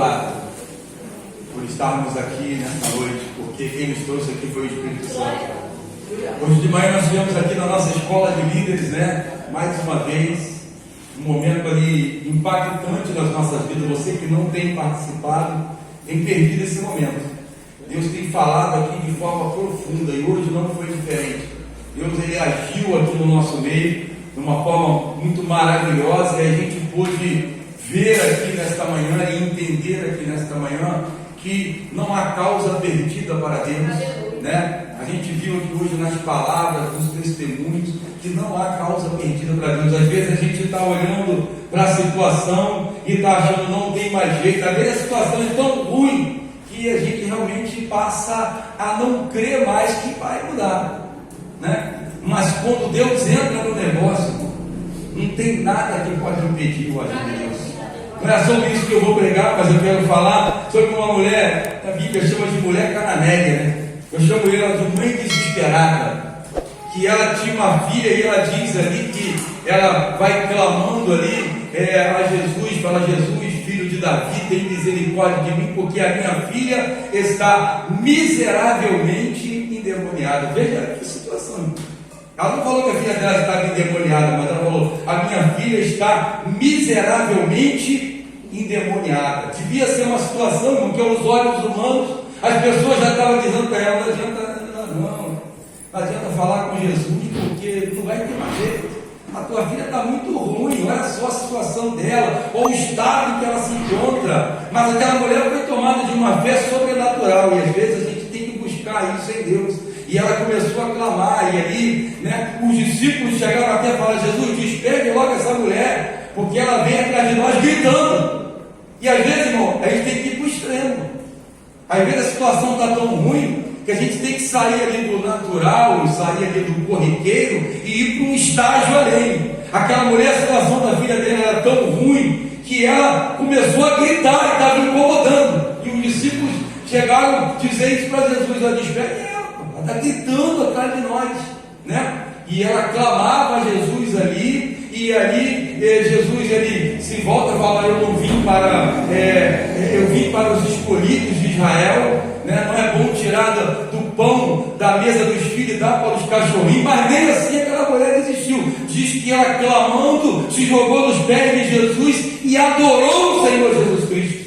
louvado por estarmos aqui nesta noite, porque quem nos trouxe aqui foi o Espírito Santo. Hoje de manhã nós estivemos aqui na nossa escola de líderes, mais uma vez, um momento ali impactante nas nossas vidas. Você que não tem participado, tem perdido esse momento. Deus tem falado aqui de forma profunda e hoje não foi diferente. Deus ele agiu aqui no nosso meio de uma forma muito maravilhosa e a gente pôde ver aqui nesta manhã e entender aqui nesta manhã que não há causa perdida para Deus, A gente viu aqui hoje nas palavras, nos testemunhos, que não há causa perdida para Deus. Às vezes a gente está olhando para a situação e está achando que não tem mais jeito. Às vezes a situação é tão ruim que a gente realmente passa a não crer mais que vai mudar, Mas quando Deus entra no negócio, não tem nada que pode impedir o agir de Deus. Não é sobre isso que eu vou pregar, mas eu quero falar sobre uma mulher, a Bíblia chama de mulher cananeia, Eu chamo ela de mãe desesperada, que ela tinha uma filha e ela diz ali que ela vai clamando ali a Jesus, fala: Jesus, filho de Davi, tem misericórdia de mim, porque a minha filha está miseravelmente endemoniada. Veja que situação. Ela não falou que a filha dela estava endemoniada, mas ela falou: a minha filha está miseravelmente endemoniada. Devia ser uma situação em que aos olhos humanos as pessoas já estavam dizendo para ela: não adianta falar com Jesus, porque não vai ter mais jeito. A tua filha está muito ruim, olha só a situação dela, ou o estado em que ela se encontra. Mas aquela mulher foi tomada de uma fé sobrenatural, e às vezes a gente tem que buscar isso em Deus. E ela começou a clamar, e ali, os discípulos chegaram até a falar: Jesus, despede logo essa mulher, porque ela vem atrás de nós gritando. E às vezes, irmão, a gente tem que ir para o extremo. Às vezes a situação está tão ruim que a gente tem que sair ali do natural, sair ali do corriqueiro e ir para um estágio além. Aquela mulher, a situação da filha dela era tão ruim que ela começou a gritar e estava incomodando. E os discípulos chegaram a dizer isso para Jesus: ela despede ela está gritando atrás de nós, E ela clamava a Jesus ali, e ali Jesus ele se volta e fala: eu vim para os escolhidos de Israel, Não é bom tirar do pão da mesa dos filhos e dar para os cachorrinhos. Mas nem assim aquela mulher desistiu. Diz que ela, clamando, se jogou nos pés de Jesus e adorou o Senhor Jesus Cristo.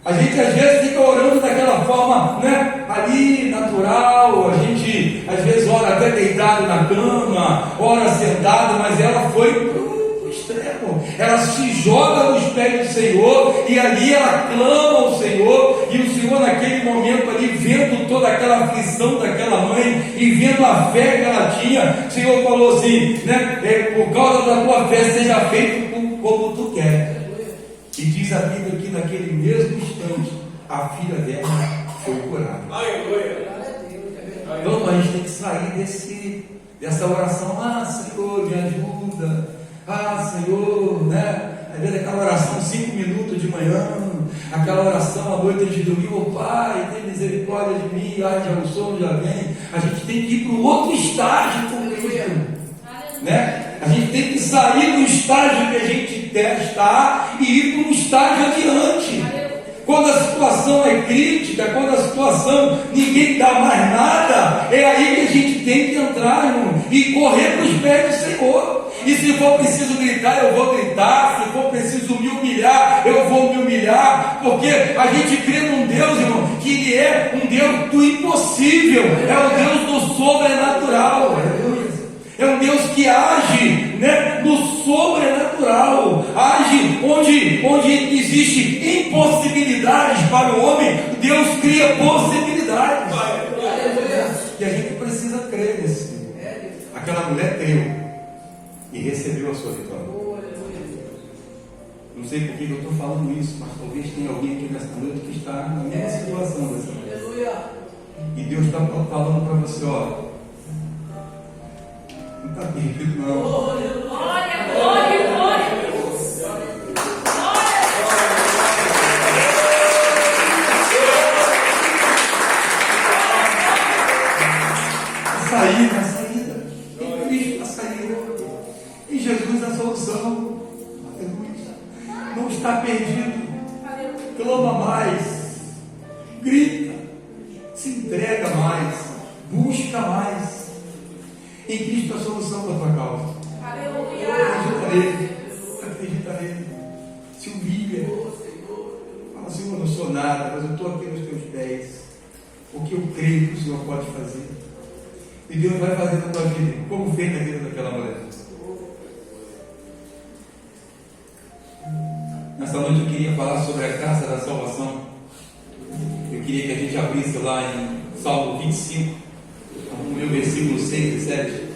A gente às vezes fica orando daquela forma, ali natural. A gente às vezes ora até deitado na cama, ora sentado, mas ela foi para o extremo. Ela se joga nos pés do Senhor e ali ela clama ao Senhor. E o Senhor, naquele momento ali, vendo toda aquela aflição daquela mãe e vendo a fé que ela tinha, o Senhor falou assim, por causa da tua fé seja feito como tu quer. E diz a Bíblia que naquele mesmo instante a filha dela foi curada. Então a gente tem que sair dessa oração: Senhor, me ajuda, Senhor, Às vezes aquela oração 5 minutos de manhã, aquela oração à noite antes de dormir: Pai, tem misericórdia de mim, já o sono já vem. A gente tem que ir para o outro estágio com Cristo, A gente tem que sair do estágio que a gente está e ir para um estágio adiante. Quando a situação é crítica, quando a situação ninguém dá mais nada, é aí que a gente tem que entrar, irmão, e correr para os pés do Senhor. E se for preciso gritar, eu vou gritar. Se for preciso me humilhar, eu vou me humilhar. Porque a gente crê num Deus, irmão, que Ele é um Deus do impossível, é o Deus do sobrenatural. É um Deus que age no sobrenatural, age onde existe impossibilidades para o homem. Deus cria possibilidades. E a gente precisa crer nesse. Aquela mulher creu e recebeu a sua vitória. Não sei por que eu estou falando isso, mas talvez tenha alguém aqui nesta noite que está na mesma situação dessa mulher. E Deus está falando para você: não está perdido, não. Glória. A saída. Em Cristo a saída. Em Jesus a solução. Aleluia. Não está perdido. clama mais, grita, se entrega mais, busca mais. Em Cristo a solução da tua causa. Aleluia! Acredita nele, se humilha, fala: Senhor, eu não sou nada, mas eu estou aqui nos teus pés, porque eu creio que o Senhor pode fazer, e Deus vai fazer na tua vida, como fez na vida daquela mulher. Nessa noite eu queria falar sobre a graça da salvação. Eu queria que a gente abrisse lá em Salmo 25, no meu versículo 6 e 7.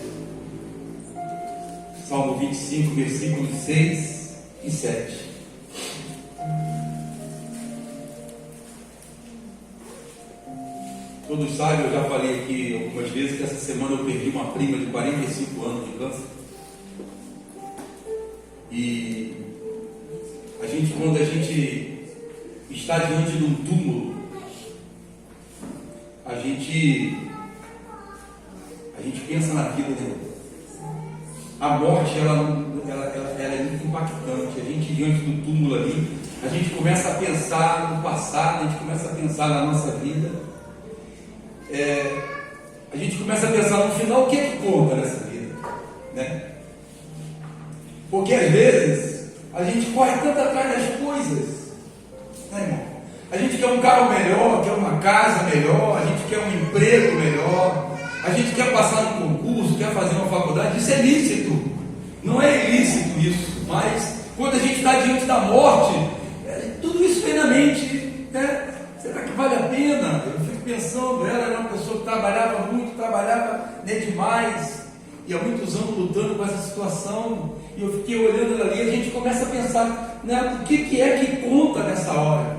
Salmo 25, versículos 6 e 7. Todos sabem, eu já falei aqui algumas vezes que essa semana eu perdi uma prima de 45 anos de câncer. E quando a gente está diante de um túmulo, a gente pensa na vida, né? A morte, ela é muito impactante. A gente, diante do túmulo ali, a gente começa a pensar no passado, a gente começa a pensar na nossa vida. A gente começa a pensar no final, o que é que conta nessa vida, né? Porque às vezes a gente corre tanto atrás das coisas, né, irmão? A gente quer um carro melhor, quer uma casa melhor, a gente quer um emprego melhor, a gente quer passar no concurso, quer fazer uma faculdade. Isso é lícito, não é ilícito isso, mas quando a gente está diante da morte, tudo isso vem na mente, né? Será que vale a pena? Eu fico pensando, ela era uma pessoa que trabalhava muito, demais, e há muitos anos lutando com essa situação, e eu fiquei olhando ela ali, e a gente começa a pensar, né, o que é que conta nessa hora?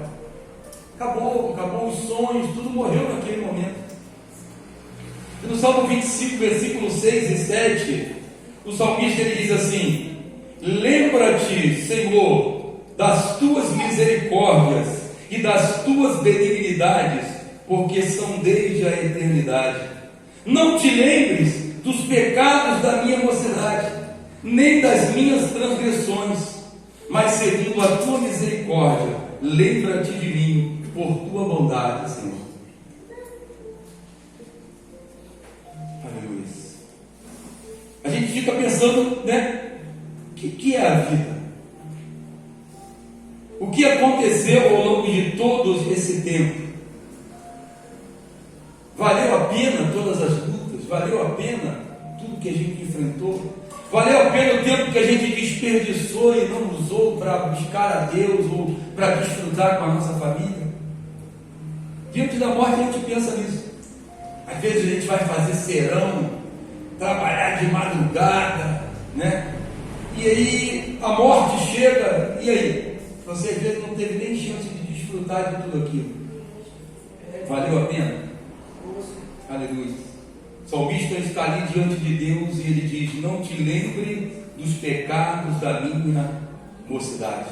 Acabou os sonhos, tudo morreu naquele momento. E no Salmo 25, versículos 6 e 7, o salmista ele diz assim: lembra-te, Senhor, das tuas misericórdias e das tuas benignidades, porque são desde a eternidade. Não te lembres dos pecados da minha mocidade, nem das minhas transgressões, mas segundo a tua misericórdia, lembra-te de mim por tua bondade, Senhor. Aleluia. A gente fica pensando, né? O que é a vida? O que aconteceu ao longo de todo esse tempo? Valeu a pena todas as lutas? Valeu a pena tudo que a gente enfrentou? Valeu a pena o tempo que a gente desperdiçou e não usou para buscar a Deus ou para desfrutar com a nossa família? Diante da morte a gente pensa nisso. Às vezes a gente vai fazer serão, trabalhar de madrugada, né? E aí a morte chega, e aí? Você às vezes não teve nem chance de desfrutar de tudo aquilo. Valeu a pena? Aleluia. O salmista está ali diante de Deus e ele diz: não te lembre dos pecados da minha mocidade.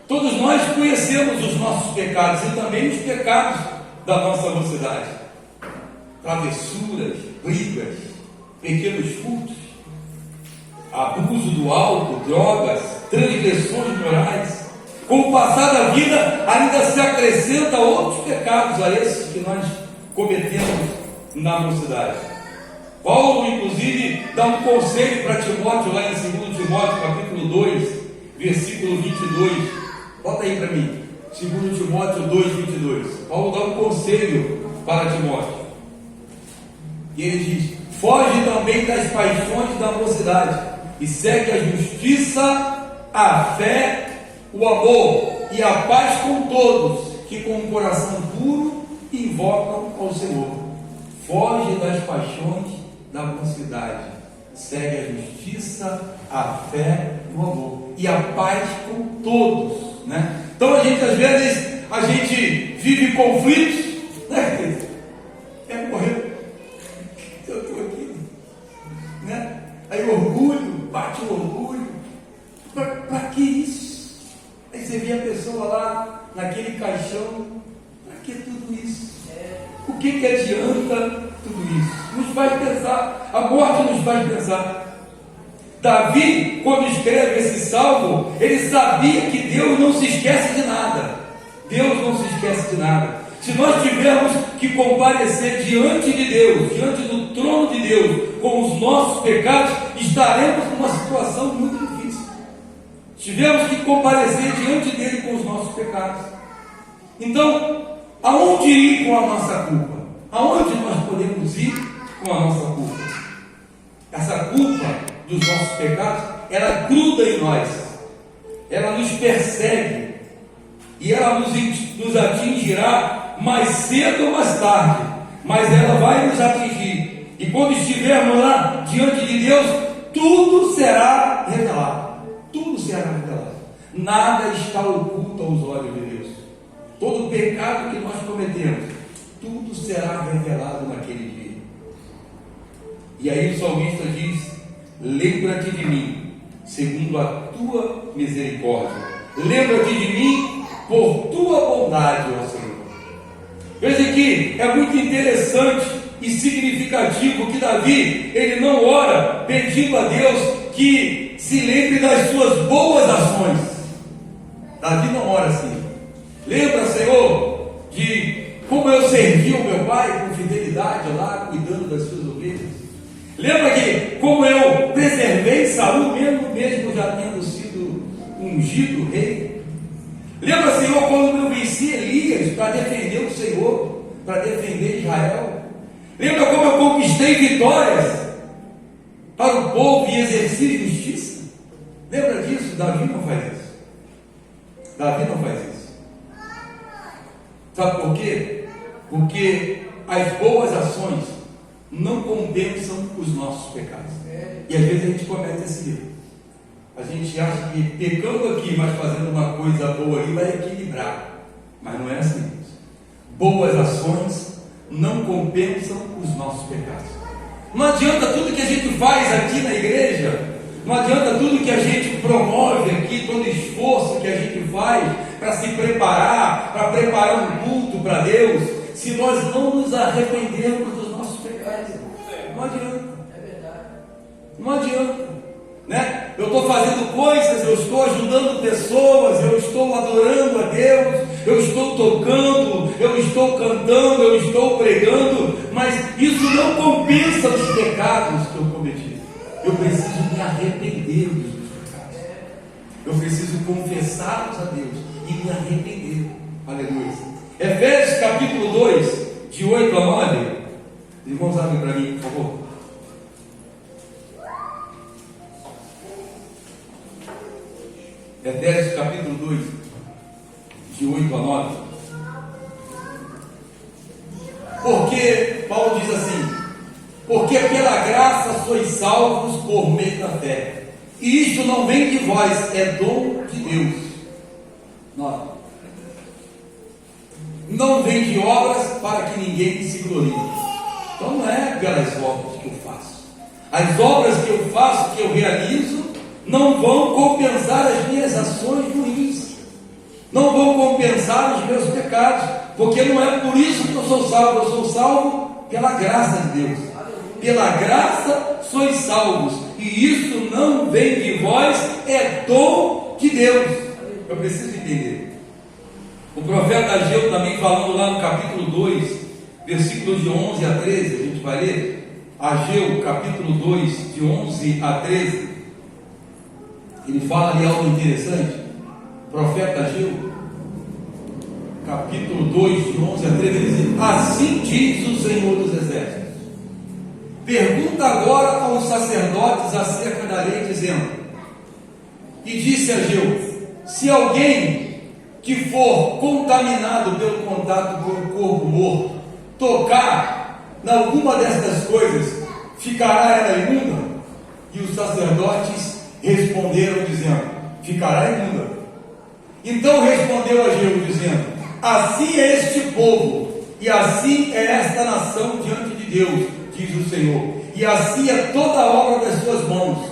Todos nós conhecemos os nossos pecados e também os pecados da nossa mocidade. Travessuras, brigas, pequenos furtos, abuso do álcool, drogas, transgressões morais. Com o passar da vida ainda se acrescenta outros pecados a esses que nós cometemos na mocidade. Paulo inclusive dá um conselho para Timóteo lá em 2 Timóteo capítulo 2 versículo 22. Bota aí para mim, 2 Timóteo 2, 22. Paulo dá um conselho para Timóteo e ele diz: foge também das paixões da mocidade e segue a justiça, a fé, o amor e a paz com todos que com um coração puro invocam ao Senhor. Foge das paixões da mocidade, segue a justiça, a fé e o amor e a paz com todos, né? Então a gente às vezes vive conflitos, né? É morrer, eu estou aqui, né? Aí orgulho, bate o orgulho. Para que isso? Aí você vê a pessoa lá naquele caixão. Para que tudo isso? O que adianta tudo isso? Nos faz pensar, a morte nos faz pensar. Davi, quando escreve esse salmo, ele sabia que Deus não se esquece de nada. Deus não se esquece de nada. Se nós tivermos que comparecer diante de Deus, diante do trono de Deus, com os nossos pecados, estaremos numa situação muito difícil. Tivemos que comparecer diante dele com os nossos pecados. Então, aonde ir com a nossa culpa? Aonde nós podemos ir com a nossa culpa? Essa culpa dos nossos pecados, ela gruda em nós, ela nos persegue, e ela nos atingirá mais cedo ou mais tarde, mas ela vai nos atingir, e quando estivermos lá diante de Deus, tudo será revelado, tudo será revelado, nada está oculto aos olhos de Deus, todo pecado que nós cometemos, tudo será revelado naquele dia. E aí o salmista diz: lembra-te de mim, segundo a tua misericórdia, lembra-te de mim por tua bondade, ó Senhor. Veja que é muito interessante e significativo que Davi, ele não ora pedindo a Deus que se lembre das suas boas ações. Davi não ora assim: lembra, Senhor, de como eu servi o meu pai com fidelidade lá, cuidando das suas ovelhas. Lembra que como eu preservei Saul, mesmo já tendo sido ungido rei. Lembra, Senhor, quando eu venci Elias para defender o Senhor, para defender Israel. Lembra como eu conquistei vitórias para o povo e exerci justiça. Lembra disso? Davi não faz isso. Davi não faz isso. Sabe por quê? Porque as boas ações não compensam os nossos pecados. E às vezes a gente comete esse erro. A gente acha que pecando aqui, mas fazendo uma coisa boa ali, vai equilibrar. Mas não é assim. Boas ações não compensam os nossos pecados. Não adianta tudo que a gente faz aqui na igreja, não adianta tudo que a gente promove aqui, todo esforço que a gente faz para se preparar, para preparar um culto para Deus, se nós não nos arrependermos dos nossos pecados. Não adianta. Não adianta. Né? Eu estou fazendo coisas, eu estou ajudando pessoas, eu estou adorando a Deus, eu estou tocando, eu estou cantando, eu estou pregando, mas isso não compensa os pecados que eu cometi. Eu preciso me arrepender dos meus pecados. Eu preciso confessá-los a Deus e me arrepender. Aleluia. Efésios capítulo 2, de 8 a 9. Irmãos, abrem para mim, por favor. Efésios capítulo 2, de 8 a 9. Porque, Paulo diz assim: porque pela graça sois salvos por meio da fé, e isto não vem de vós, é dom de Deus. Não vem de obras para que ninguém se glorie. Então não é pelas obras que eu faço. As obras que eu faço, que eu realizo, não vão compensar as minhas ações ruins, não vão compensar os meus pecados, porque não é por isso que eu sou salvo pela graça de Deus. Pela graça sois salvos, e isso não vem de vós, é dom de Deus. Eu preciso entender. O profeta Ageu também, falando lá no capítulo 2, versículos de 11 a 13, a gente vai ler Ageu capítulo 2, de 11 a 13. Ele fala ali algo interessante. O profeta Ageu, capítulo 2, de 11 a 13, ele diz: assim diz o Senhor dos Exércitos: pergunta agora aos sacerdotes acerca da lei, dizendo. E disse Ageu: se alguém que for contaminado pelo contato com o corpo morto tocar em alguma destas coisas, ficará ela imunda? E os sacerdotes responderam dizendo: ficará imunda. Então respondeu Ageu dizendo: assim é este povo, e assim é esta nação diante de Deus, diz o Senhor, e assim é toda a obra das suas mãos,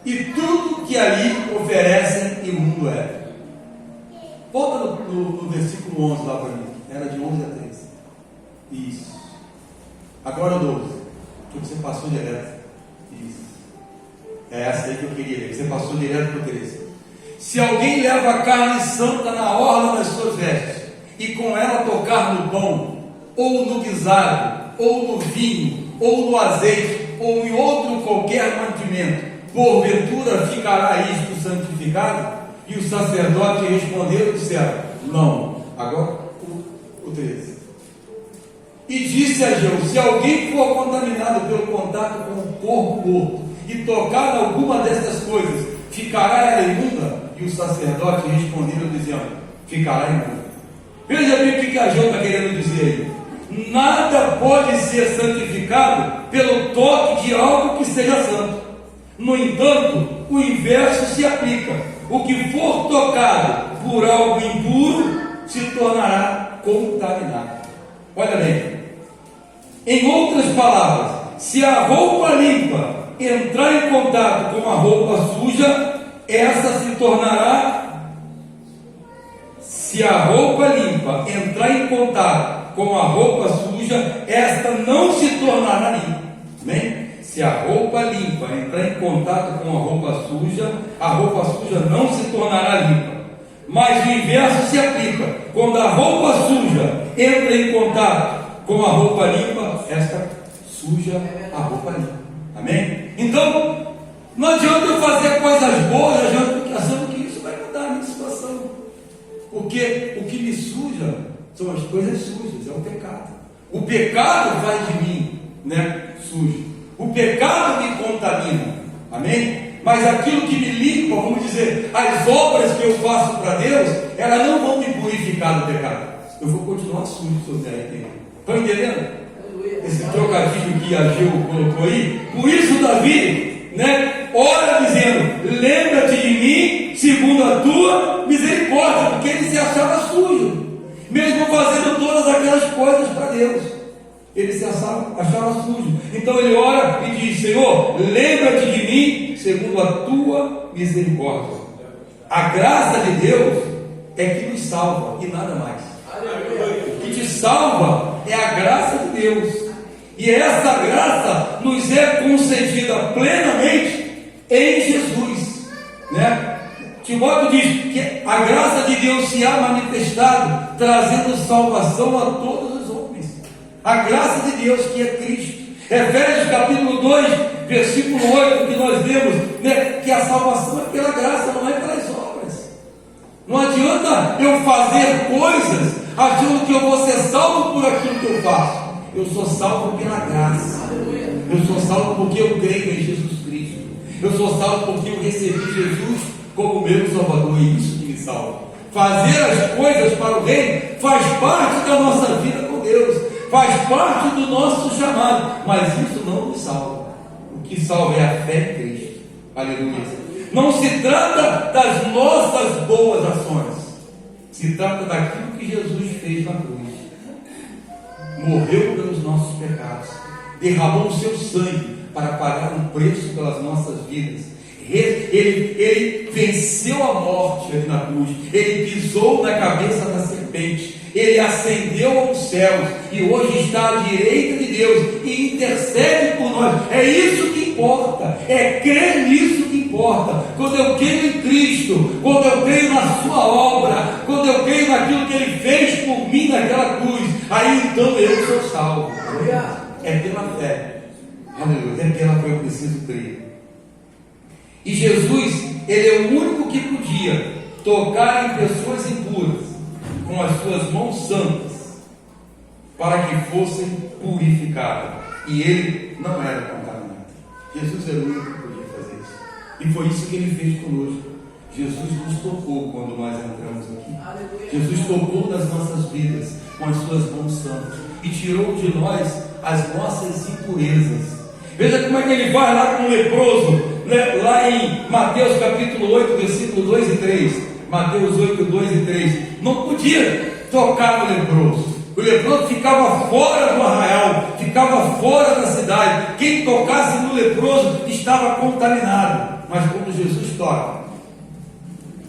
e tudo que ali oferecem imundo é. Volta no versículo 11 lá para mim. Era de 11 a 13. Isso. Agora o 12. Que você passou direto. Isso. É essa aí que eu queria ler. Você passou direto para o 13. Se alguém leva carne santa na orla das suas vestes, e com ela tocar no pão, ou no guisado, ou no vinho, ou no azeite, ou em outro qualquer mantimento, porventura ficará isto santificado? E o sacerdote respondeu e disseram: não. Agora o 13. E disse a Ageu: se alguém for contaminado pelo contato com o corpo morto e tocar alguma dessas coisas, ficará ela imunda? E o sacerdote respondeu dizendo: ficará imunda. Veja bem o que Ageu está querendo dizer aí. Nada pode ser santificado pelo toque de algo que seja santo. No entanto, o inverso se aplica: o que for tocado por algo impuro se tornará contaminado. Olha bem, em outras palavras, se a roupa limpa entrar em contato com a roupa suja, essa se tornará. Se a roupa limpa entrar em contato com a roupa suja, esta não se tornará limpa. Amém? Se a roupa limpa entrar em contato com a roupa suja não se tornará limpa. Mas o inverso se aplica: quando a roupa suja entra em contato com a roupa limpa, esta suja a roupa limpa. Amém? Então, não adianta eu fazer coisas boas achando que isso vai mudar a minha situação. Porque o que me suja são as coisas sujas, é o pecado. O pecado faz de mim, sujo. O pecado me contamina. Amém? Mas aquilo que me limpa, vamos dizer, as obras que eu faço para Deus, elas não vão me purificar do pecado. Eu vou continuar sujo se eu der entender. Estão entendendo? Esse trocadilho que Ageu colocou aí. Por isso Davi, ora dizendo: lembra-te de mim segundo a tua misericórdia, porque ele se achava sujo, mesmo fazendo todas aquelas coisas para Deus. Ele se achava sujo. Então ele ora e diz: Senhor, lembra-te de mim segundo a tua misericórdia. A graça de Deus é que nos salva e nada mais. O que te salva é a graça de Deus. E essa graça nos é concedida plenamente em Jesus. Timóteo diz que a graça de Deus se há manifestado, trazendo salvação a todos os homens. A graça de Deus, que é Cristo. Efésios capítulo 2, versículo 8, que nós lemos, que a salvação é pela graça, não é pelas obras. Não adianta eu fazer coisas achando que eu vou ser salvo por aquilo que eu faço. Eu sou salvo pela graça. Eu sou salvo porque eu creio em Jesus Cristo. Eu sou salvo porque eu recebi Jesus como meu Salvador. E isso que me salva. Fazer as coisas para o reino faz parte da nossa vida com Deus, faz parte do nosso chamado, mas isso não nos salva. O que salva é a fé em Cristo. Aleluia. Não se trata das nossas boas ações, se trata daquilo que Jesus fez na cruz. Morreu pelos nossos pecados, derramou o seu sangue para pagar um preço pelas nossas vidas. Ele venceu a morte ali na cruz, ele pisou na cabeça da serpente, ele ascendeu aos céus e hoje está à direita de Deus e intercede por nós. É isso que importa, é crer nisso que importa. Quando eu creio em Cristo, quando eu creio na sua obra, quando eu creio naquilo que ele fez por mim naquela cruz, aí então eu sou salvo. É pela fé. Aleluia. É pela fé que eu preciso crer. E Jesus, ele é o único que podia tocar em pessoas impuras com as suas mãos santas para que fossem purificadas. E ele não era contaminado. Jesus era o único que podia fazer isso. E foi isso que ele fez conosco. Jesus nos tocou quando nós entramos aqui. Jesus tocou nas nossas vidas com as suas mãos santas e tirou de nós as nossas impurezas. Veja como é que ele vai lá com o leproso, lá em Mateus capítulo 8, versículo 2 e 3. Mateus 8, 2 e 3. Não podia tocar no leproso. O leproso ficava fora do arraial, ficava fora da cidade. Quem tocasse no leproso estava contaminado. Mas quando Jesus toca,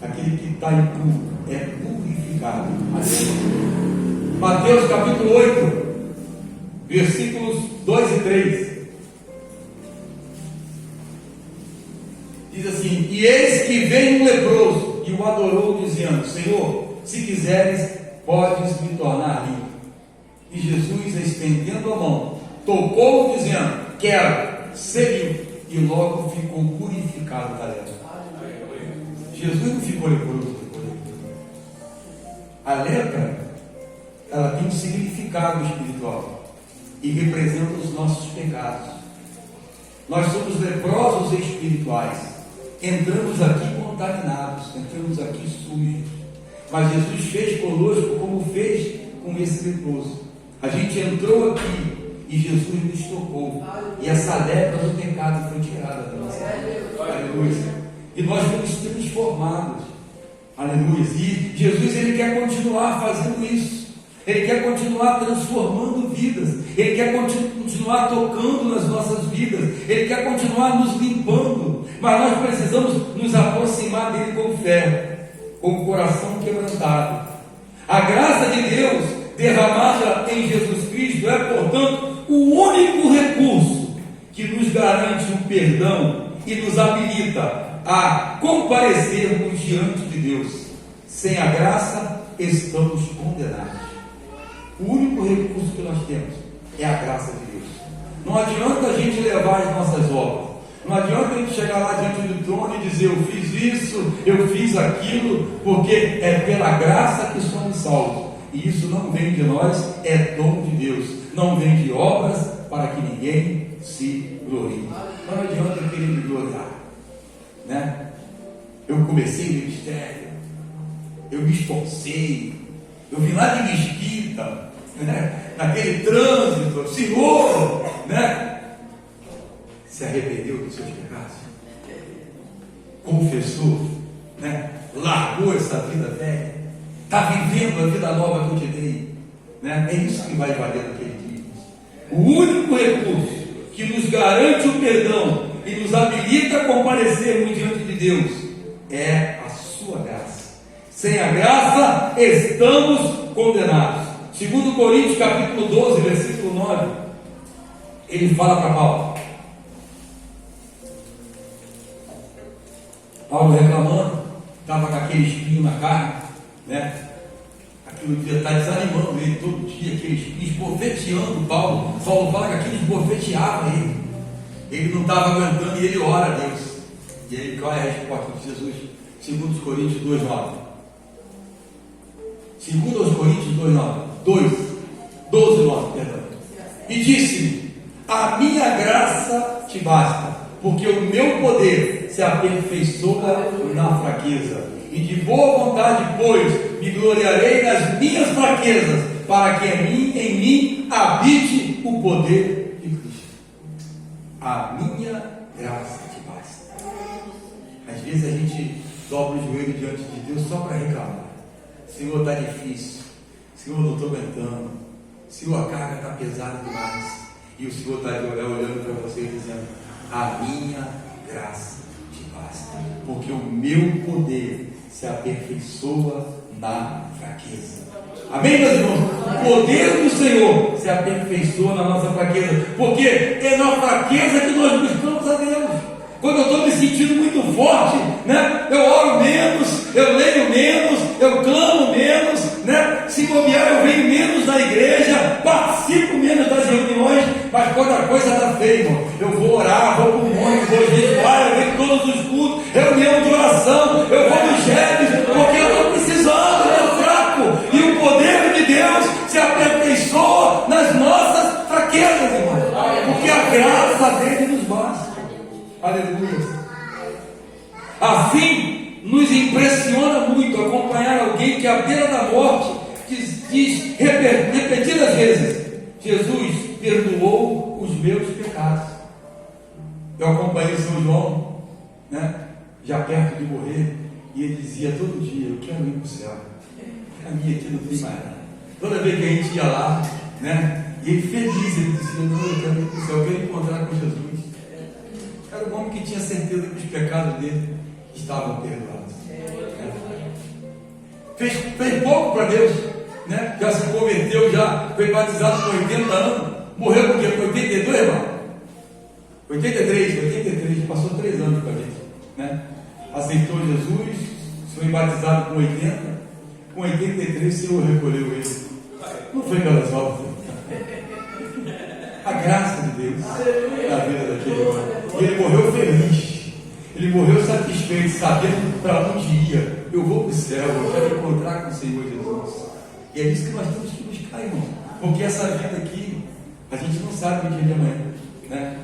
aquele que está impuro é purificado. Mateus capítulo 8, versículos 2 e 3. Diz assim: e eis que vem um leproso e o adorou, dizendo: Senhor, se quiseres, podes me tornar limpo. E Jesus, estendendo a mão, tocou-o, dizendo: quero, ser limpo. E logo ficou purificado da lepra. Jesus não ficou leproso. A lepra, ela tem um significado espiritual e representa os nossos pecados. Nós somos leprosos espirituais. Entramos aqui contaminados, entramos aqui sujos. Mas Jesus fez conosco como fez com esse leproso. A gente entrou aqui e Jesus nos tocou. E essa lepra do pecado foi tirada da nossa vida. Aleluia. E nós fomos transformados. Aleluia. E Jesus, ele quer continuar fazendo isso. Ele quer continuar transformando vidas. Ele quer continuar tocando nas nossas vidas. Ele quer continuar nos limpando. Mas nós precisamos nos aproximar dele com fé, com o coração quebrantado. A graça de Deus derramada em Jesus Cristo é, portanto, o único recurso que nos garante o perdão e nos habilita a comparecermos diante de Deus. Sem a graça, estamos condenados. O único recurso que nós temos é a graça de Deus. Não adianta a gente levar as nossas obras. Não adianta a gente chegar lá diante do trono e dizer: eu fiz isso, eu fiz aquilo, porque é pela graça que somos salvos. E isso não vem de nós, é dom de Deus. Não vem de obras para que ninguém se glorie. Não adianta eu querer me gloriar, né? Eu comecei o ministério, eu me esforcei, eu vim lá de Mesquita, né? Naquele trânsito, Senhor, né? Se arrependeu dos seus pecados, confessou, né? Largou essa vida velha, está vivendo a vida nova que eu te dei, né? É isso que vai valer naquele dia. O único recurso que nos garante o perdão e nos habilita a comparecermos diante de Deus é a sua graça. Sem a graça, estamos condenados. 2 Coríntios capítulo 12, versículo 9, ele fala para Paulo reclamando, estava com aquele espinho na carne, né? Aquilo devia estar desanimando ele todo dia, aquele espinho esbofeteando Paulo. Paulo fala que aquilo esbofeteava ele. Ele não estava aguentando e ele ora a Deus. E aí qual é a resposta de Jesus? 2 Coríntios 2,9. 2 Coríntios 12,9, perdão. E disse-me: a minha graça te basta, porque o meu poder se aperfeiçoa na fraqueza. E de boa vontade, pois, me gloriarei nas minhas fraquezas, para que em mim habite o poder de Cristo. A minha graça te basta. Às vezes a gente dobra o joelho diante de Deus só para reclamar. Senhor, está difícil. Senhor, não estou aguentando. Senhor, a carga está pesada demais. E o Senhor está olhando para você e dizendo: a minha graça te basta, porque o meu poder se aperfeiçoa na fraqueza. Amém, meus irmãos? O poder do Senhor se aperfeiçoa na nossa fraqueza, porque é na fraqueza que nós buscamos a Deus. Quando eu estou me sentindo muito forte, né? Eu oro menos, eu leio menos, eu clamo menos, né? Se bobear, eu venho menos na igreja, participo menos das reuniões. Mas quando a coisa está feia, irmão, eu vou orar, vou para o monte, vou jejuar, eu venho todos os cultos, reunião de oração, eu vou nos jefes, porque eu estou precisando, eu estou fraco. E o poder de Deus se aperfeiçoa nas nossas fraquezas, irmão, porque a graça dele nos basta. Aleluia. Assim, nos impressiona muito acompanhar alguém que à beira da morte diz repetidas vezes: Jesus perdoou os meus pecados. Eu acompanhei São João, né, já perto de morrer, e ele dizia todo dia: eu quero ir para o céu. A minha aqui não tem mais nada. Toda vez que a gente ia lá, né, e ele feliz, ele dizia: não, eu quero ir para o céu, eu quero encontrar com Jesus. Era um homem que tinha certeza que os pecados dele estavam perdoados. Fez pouco para Deus, né? Já se converteu, já foi batizado com 80 anos. Morreu com o quê? Com 82, irmão? 83, passou 3 anos com a gente, né? Aceitou Jesus, foi batizado com 80, com 83 o Senhor recolheu ele. Não foi pelas obras. A graça de Deus na vida daquele homem. E ele morreu feliz. Ele morreu satisfeito, sabendo para onde ia. Eu vou para o céu, eu quero encontrar com o Senhor Jesus. E é isso que nós temos que buscar, irmão. Porque essa vida aqui, a gente não sabe o dia de amanhã, né?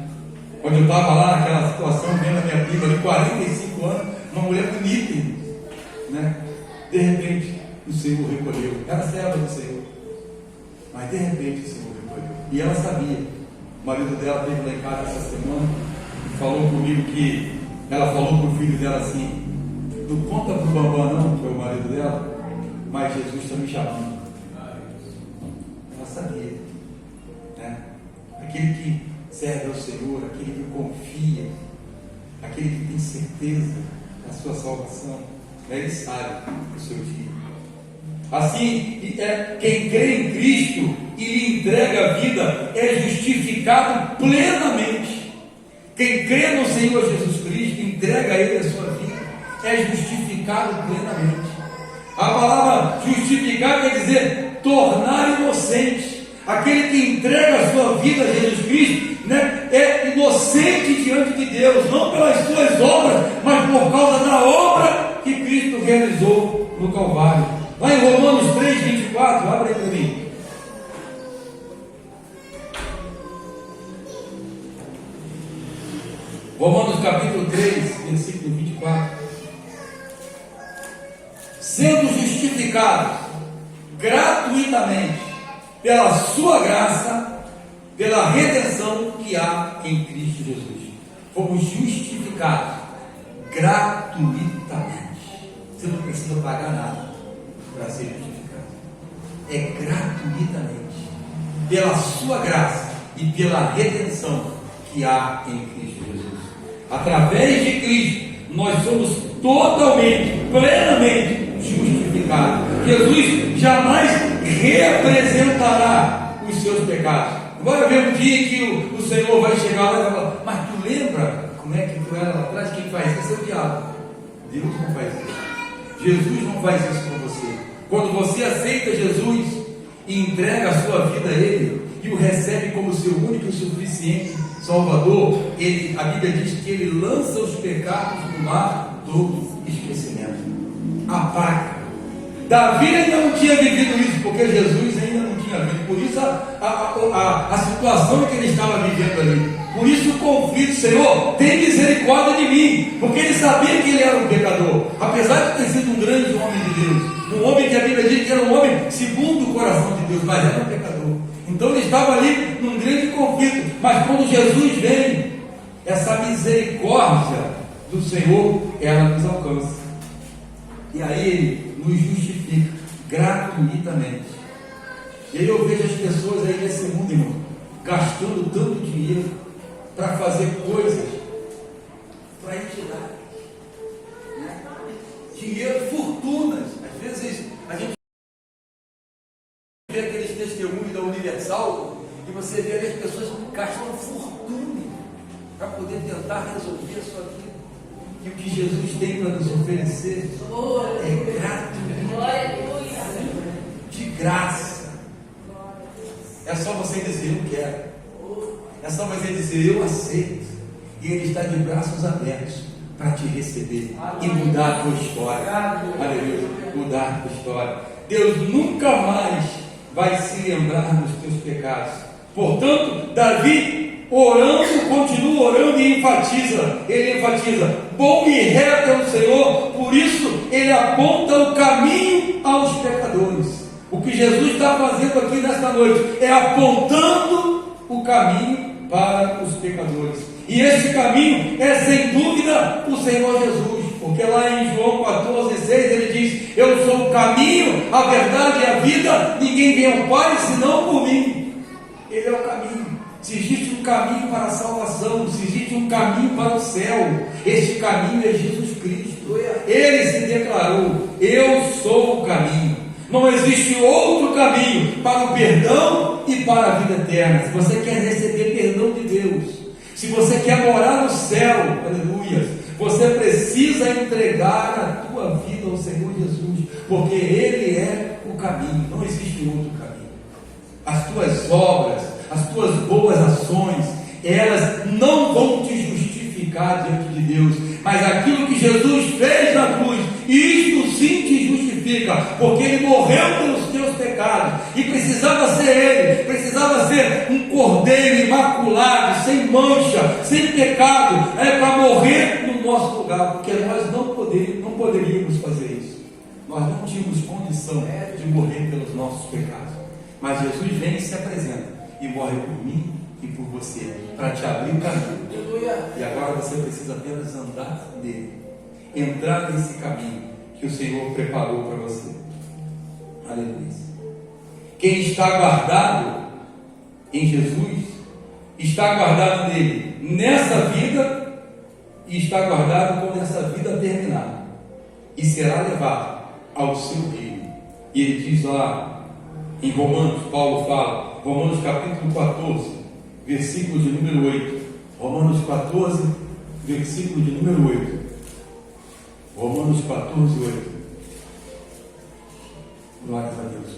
Quando eu estava lá naquela situação, vendo a minha prima de 45 anos, uma mulher bonita, né? De repente, o Senhor recolheu. Era serva do Senhor. Mas de repente o Senhor recolheu. E ela sabia. O marido dela esteve lá em casa essa semana e falou comigo que ela falou para o filho dela assim: não conta para o Bambam não, que é o marido dela, mas Jesus está me chamando. Ela sabia, né? Aquele que serve ao Senhor, aquele que confia, aquele que tem certeza da sua salvação, ele sabe o seu dia. Assim, quem crê em Cristo e lhe entrega a vida é justificado plenamente. Quem crê no Senhor Jesus Cristo, entrega a Ele a sua vida, é justificado plenamente. A palavra justificar quer dizer tornar inocente. Aquele que entrega a sua vida a Jesus Cristo, né, é inocente diante de Deus, não pelas suas obras, mas por causa da obra que Cristo realizou no Calvário. Lá em Romanos 3, 24, abre aí para mim. Romanos capítulo 3, versículo 24. Sendo justificados gratuitamente pela sua graça, pela redenção que há em Cristo Jesus. Fomos justificados gratuitamente. Você não precisa pagar nada para ser justificado. É gratuitamente, pela sua graça e pela redenção que há em Cristo Jesus. Através de Cristo, nós somos totalmente, plenamente justificados. Jesus jamais representará os seus pecados. Vai haver um dia que o Senhor vai chegar lá e vai falar: mas tu lembra como é que tu era lá atrás? Quem faz isso é o diabo. Deus não faz isso. Jesus não faz isso com você. Quando você aceita Jesus e entrega a sua vida a Ele e o recebe como seu único e suficiente Salvador, a Bíblia diz que Ele lança os pecados no mar do esquecimento. Apaga. Davi ainda não tinha vivido isso, porque Jesus ainda não tinha vivido. Por isso a situação que ele estava vivendo ali. Por isso o conflito: Senhor, tem misericórdia de mim, porque ele sabia que ele era um pecador, apesar de ter sido um grande homem de Deus, um homem que a Bíblia diz que era um homem segundo o coração de Deus, mas era um pecador. Então ele estava ali num grande conflito. Mas quando Jesus vem, essa misericórdia do Senhor, ela nos alcança, e aí Ele nos justifica gratuitamente. E aí eu vejo as pessoas aí nesse mundo, irmão, gastando tanto dinheiro para fazer coisas para entidades, né? Dinheiro, fortunas. Às vezes a gente vê aqueles testemunhos da Universal e você vê ali as pessoas gastando fortuna para poder tentar resolver a sua vida. E o que Jesus tem para nos oferecer é gratuito, de graça. É só você dizer: eu quero. É só você dizer: eu aceito. E Ele está de braços abertos para te receber e mudar a tua história. Aleluia. Mudar a tua história. Deus nunca mais vai se lembrar dos teus pecados. Portanto, Davi, orando, continua orando e enfatiza. Ele enfatiza: bom e reto é o Senhor, por isso Ele aponta o caminho aos pecadores. O que Jesus está fazendo aqui nesta noite é apontando o caminho para os pecadores. E esse caminho é sem dúvida o Senhor Jesus, porque lá em João 14,6 ele diz: eu sou o caminho, a verdade e a vida, ninguém vem ao Pai senão por mim. Ele é o caminho. Se existe um caminho para a salvação, se existe um caminho para o céu, este caminho é Jesus Cristo. Ele se declarou: eu sou o caminho. Não existe outro caminho para o perdão e para a vida eterna. Se você quer receber perdão de Deus, se você quer morar no céu, aleluia, Você precisa entregar a tua vida ao Senhor Jesus, porque Ele é o caminho, não existe outro caminho. As tuas obras, as tuas boas ações, elas não vão te justificar diante de Deus, mas aquilo que Jesus fez na cruz, isto sim te justifica, porque Ele morreu pelos teus pecados, e precisava ser Ele, precisava ser um cordeiro imaculado, sem mancha, sem pecado, para morrer no nosso lugar, porque nós não poderíamos fazer isso, nós não tínhamos condição de morrer pelos nossos pecados, mas Jesus vem e se apresenta, e morre por mim e por você, para te abrir o caminho. E agora você precisa apenas andar nele, entrar nesse caminho que o Senhor preparou para você. Aleluia. Quem está guardado em Jesus, está guardado nele nessa vida, e está guardado quando essa vida terminar, e será levado ao seu reino. E ele diz lá em Romanos, Paulo fala, Romanos capítulo 14, versículo de número 8. Romanos 14, versículo de número 8. Romanos 14, 8. Glórias a Deus.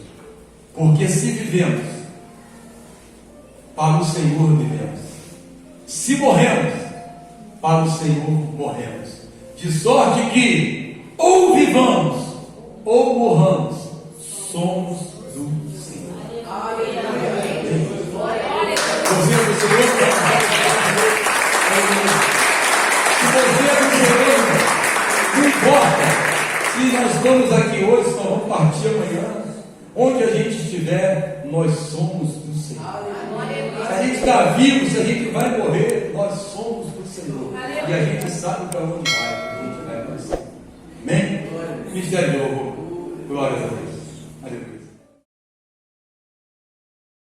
Porque se vivemos, para o Senhor vivemos. Se morremos, para o Senhor morremos. De sorte que, ou vivamos, ou morramos, somos do Senhor. Você é do Senhor? Se você é do Senhor, não importa se nós estamos aqui hoje, se nós vamos partir amanhã, onde a gente estiver, nós somos do Senhor. Se a gente está vivo, se a gente vai morrer, nós somos do Senhor. E a gente sabe para onde vai, a gente vai para o Senhor. Amém? Mistério de louvor. Glórias a Deus. Aleluia.